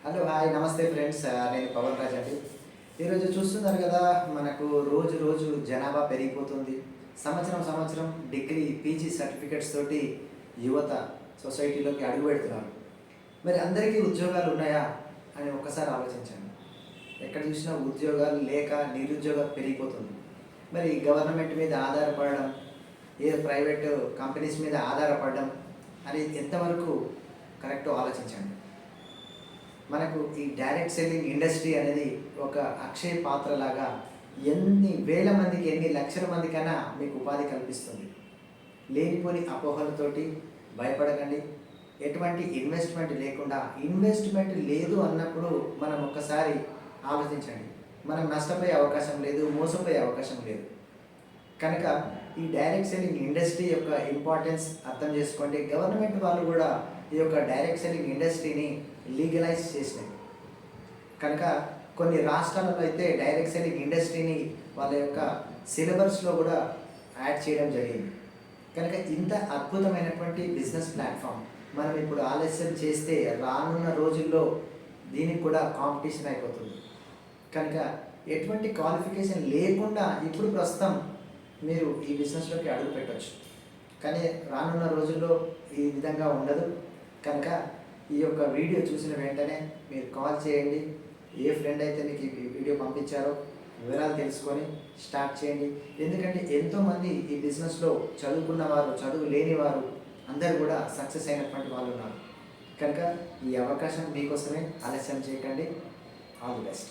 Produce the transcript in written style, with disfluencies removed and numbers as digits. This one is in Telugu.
హలో హాయ్ నమస్తే ఫ్రెండ్స్, నేను పవన్ రాజ్ అండి. ఈరోజు చూస్తున్నారు కదా, మనకు రోజు రోజు జనాభా పెరిగిపోతుంది. సంవత్సరం సంవత్సరం డిగ్రీ పీజీ సర్టిఫికెట్స్ తోటి యువత సొసైటీలోకి అడుగు పెడుతున్నారు. మరి అందరికీ ఉద్యోగాలు ఉన్నాయా అని ఒక్కసారి ఆలోచించండి. ఎక్కడ చూసినా ఉద్యోగాలు లేక నిరుద్యోగం పెరిగిపోతుంది. మరి గవర్నమెంట్ మీద ఆధారపడడం, ఏ ప్రైవేట్ కంపెనీస్ మీద ఆధారపడడం అని ఎంతవరకు కరెక్టో ఆలోచించండి. మనకు ఈ డైరెక్ట్ సెల్లింగ్ ఇండస్ట్రీ అనేది ఒక అక్షయ పాత్రలాగా ఎన్ని వేల మందికి, ఎన్ని లక్షల మందికైనా మీకు ఉపాధి కల్పిస్తుంది. లేనిపోని అపోహలతోటి భయపడకండి. ఎటువంటి ఇన్వెస్ట్మెంట్ లేకుండా, ఇన్వెస్ట్మెంట్ లేదు అన్నప్పుడు మనం ఒక్కసారి ఆలోచించండి. మనం నష్టపోయే అవకాశం లేదు, మోసపోయే అవకాశం లేదు. కనుక ఈ డైరెక్ట్ సెల్లింగ్ ఇండస్ట్రీ యొక్క ఇంపార్టెన్స్ అర్థం చేసుకోండి. గవర్నమెంట్ వాళ్ళు కూడా ఈ యొక్క డైరెక్ట్ సెల్లింగ్ ఇండస్ట్రీని లీగలైజ్ చేసినాయి. కనుక కొన్ని రాష్ట్రాలలో అయితే డైరెక్ట్ సెల్లింగ్ ఇండస్ట్రీని వాళ్ళ యొక్క సిలబస్లో కూడా యాడ్ చేయడం జరిగింది. కనుక ఇంత అద్భుతమైనటువంటి బిజినెస్ ప్లాట్ఫామ్ మనం ఇప్పుడు ఆలస్యం చేస్తే రానున్న రోజుల్లో దీనికి కూడా కాంపిటీషన్ అయిపోతుంది. కనుక ఎటువంటి క్వాలిఫికేషన్ లేకుండా ఇప్పుడు ప్రస్తుతం మీరు ఈ బిజినెస్లోకి అడుగు పెట్టవచ్చు. కానీ రానున్న రోజుల్లో ఈ విధంగా ఉండదు. కనుక ఈ యొక్క వీడియో చూసిన వెంటనే మీరు కాల్ చేయండి. ఏ ఫ్రెండ్ అయితే మీకు ఈ వీడియో పంపించారో వివరాలు తెలుసుకొని స్టార్ట్ చేయండి. ఎందుకంటే ఎంతోమంది ఈ బిజినెస్లో చదువుకున్న వారు, చదువు లేని వారు అందరూ కూడా సక్సెస్ అయినటువంటి వాళ్ళు ఉన్నారు. కనుక ఈ అవకాశం మీకోసమే, ఆలస్యం చేయకండి. All the best.